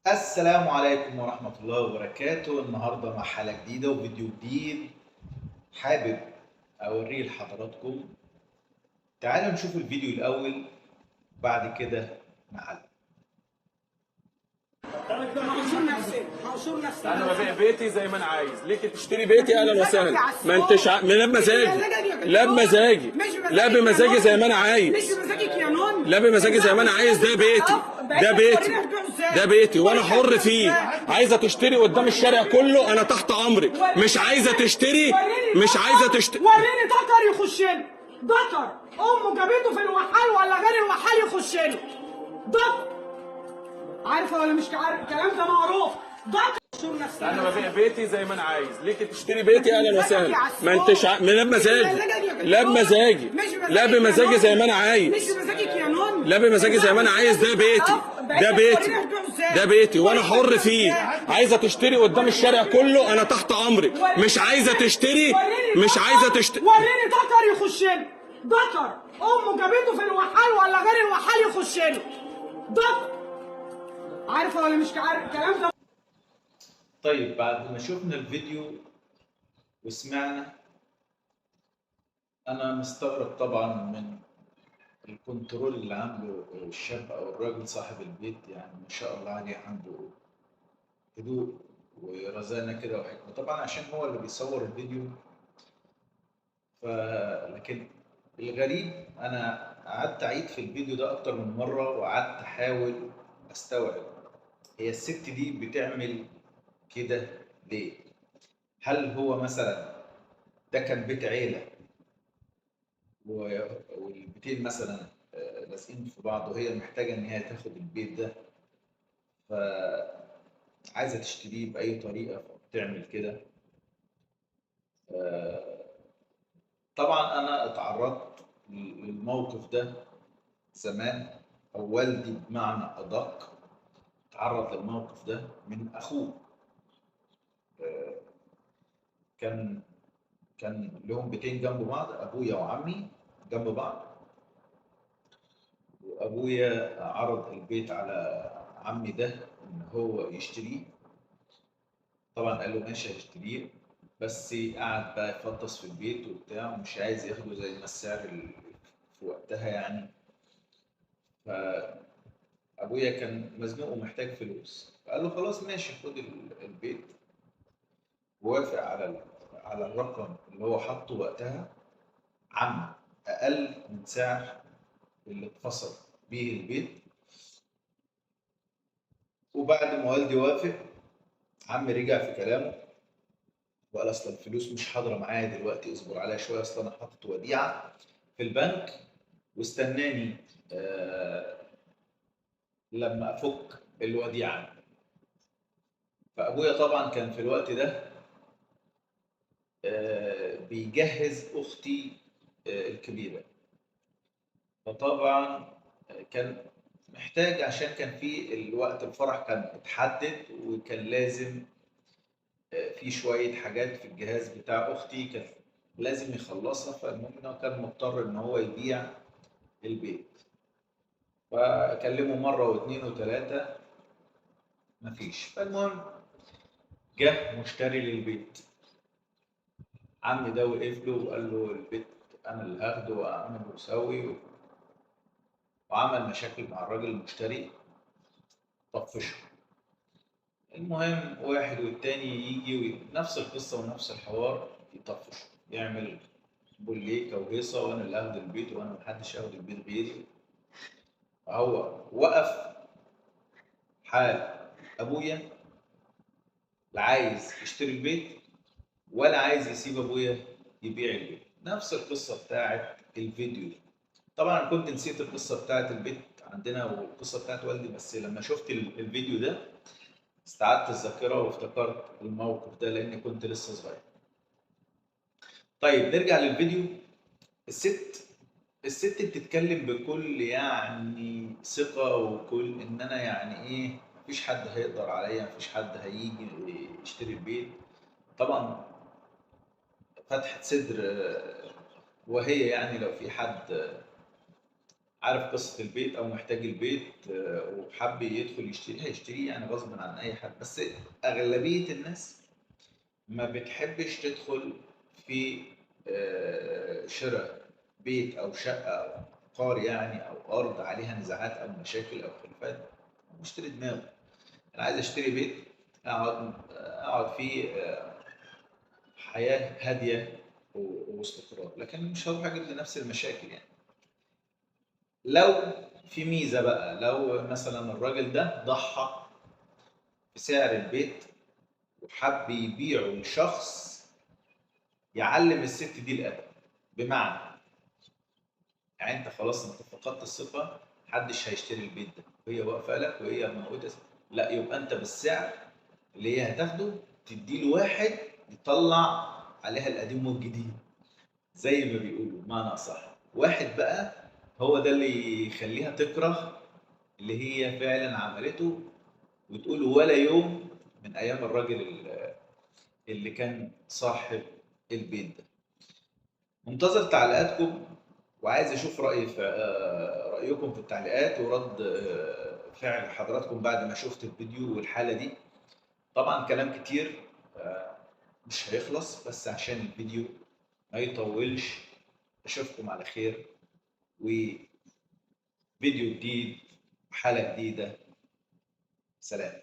السلام عليكم ورحمة الله وبركاته. النهاردة مع حلقة جديدة وفيديو جديد. حابب أوريه لحضراتكم. تعالوا نشوف الفيديو الأول بعد كده نعلق. منشور نفسي انا ببيع بيتي زي ما انا عايز، ليك تشتري بيتي اهلا وسهلا. ما انتش لا بمزاجي، لا بمزاجي، لا بمزاجي زي ما انا عايز، مش بمزاجك يا نون، لا بمزاجي زي ما انا عايز. ده بيتي، ده بيتي، ده بيتي وانا حر فيه. عايزه تشتري قدام الشارع كله انا تحت امرك. مش عايزه تشتري، مش عايزه تشتري. وريني دكر يخش له، دكر امه جابته في الوحال ولا غير الوحال يخش له دكر. عارفه ولا مش عارف؟ الكلام ده معروف. دكر منشور نفسي انا ببيع بيتي زي ما انا عايز، ليك تشتري بيتي اهلا وسهلا. ما انتش لا بمزاجي، لا بمزاجي، لا بمزاجي زي ما انا عايز، مش بمزاجك يا نون، لا بمزاجي زي ما انا عايز. ده بيتي، ده بيتي، ده بيتي وانا حر فيه. عايزه تشتري قدام الشارع كله انا تحت امرك. مش عايزه تشتري، مش عايزه تشتري. وريني دكر يخش له، دكر امه جابته في الوحال ولا غير الوحال يخش له دكر. عارفه ولا مش عارف؟ الكلام ده طيب، بعد ما شفنا الفيديو وسمعنا، أنا مستغرب طبعا من الكنترول اللي عنده الشاب أو الراجل صاحب البيت. يعني ما شاء الله عليه، عنده هدوء ورزانة كده وحكمة. طبعا عشان هو اللي بيصور الفيديو. لكن الغريب، انا قعدت اعيد في الفيديو ده اكتر من مره وقعدت احاول استوعب هي الست دي بتعمل كده ليه. هل هو مثلا ده كان بيت عيله والبيتين مثلا لازقين في بعض، وهي محتاجه ان هي تاخد البيت ده، فعايزه تشتريه باي طريقه فبتعمل كده. آه، طبعا انا اتعرضت للموقف ده زمان، أو والدي بمعنى أدق تعرض للموقف ده من أخوه. آه، كان كان لهم بيتين جنب بعض، أبويا وعمي جنب بعض، وأبويا عرض البيت على عمي ده إن هو يشتريه. طبعا قال له ماشي هشتريه، بس قعد بقى يفطس في البيت وبتاع ومش عايز ياخده زي ما السعر في وقتها يعني. فأبويا كان مزنوق ومحتاج فلوس، فقال له خلاص ماشي خد البيت. ووافق على الرقم اللي هو حاطه وقتها، عم اقل من سعر اللي اتفصل بيه البيت. وبعد ما والدي وافق، عم رجع في كلامه وقال اصلا الفلوس مش حاضره معايا دلوقتي، اصبر عليا شويه، اصلا انا حاطط وديعه في البنك واستناني لما افك الوديعه. فابويا طبعا كان في الوقت ده بيجهز اختي الكبيره. فطبعا كان محتاج، عشان كان في الوقت الفرح كان اتحدد وكان لازم في شوية حاجات في الجهاز بتاع أختي كان لازم يخلصها. فالمهم إن هو كان مضطر إن هو يبيع البيت. فكلمه مرة واثنين وثلاثة مفيش. فالمهم جه مشتري للبيت. عمي ده وقف له وقال له البيت أنا اللي هاخده وأعمل وأسوي، وعمل مشاكل مع الراجل المشتري، طفشه. المهم واحد والتاني يجي نفس القصة ونفس الحوار، يطفش يعمل بوليكا وهيصة، وانا اللي هاخد البيت وانا محدش هياخد البيت غيري. فهو وقف حال ابويا، لا عايز يشتري البيت ولا عايز يسيب ابويا يبيع البيت. نفس القصة بتاعت الفيديو ده. طبعا انا كنت نسيت القصة بتاعت البيت عندنا والقصة بتاعت والدي، بس لما شفت الفيديو ده استعدت الذاكرة وافتكرت الموقف ده لاني كنت لسه صغير. طيب نرجع للفيديو. الست الست بتتكلم بكل يعني ثقة، وكل ان انا يعني ايه، مفيش حد هيقدر عليا، مفيش حد هيجي يشتري البيت. طبعا فتحة صدر، وهي يعني لو في حد عارف قصة البيت أو محتاج البيت وحب يدخل يشتري هيشتريه يعني غصب عن أي حد، بس أغلبية الناس ما بتحبش تدخل في شراء بيت أو شقة أو عقار يعني أو أرض عليها نزاعات أو مشاكل أو خلافات، بيشتري دماغه. أنا عايز أشتري بيت أقعد فيه حياة هادية واستقرار، لكن مش هروح أجيب لنفس المشاكل يعني. لو في ميزة بقى، لو مثلا الراجل ده ضحى بسعر البيت وحب يبيعه لشخص يعلم الست دي الأدب، بمعنى يعني انت خلاص انت فقدت الثقة، محدش هيشتري البيت ده وهي واقفة لك وهي موجودة، لا يبقى انت بالسعر اللي هي هتاخده تديله واحد يطلع عليها القديم والجديد زي ما بيقولوا، بمعنى أصح واحد بقى هو ده اللي يخليها تكره اللي هي فعلا عملته، وتقول ولا يوم من ايام الراجل اللي كان صاحب البيت ده. منتظر تعليقاتكم وعايز اشوف رايكم في التعليقات ورد فعل حضراتكم بعد ما شفت الفيديو والحاله دي. طبعا كلام كتير مش هيخلص، بس عشان الفيديو ما يطولش اشوفكم على خير وفيديو جديد وحلقه جديده. سلام.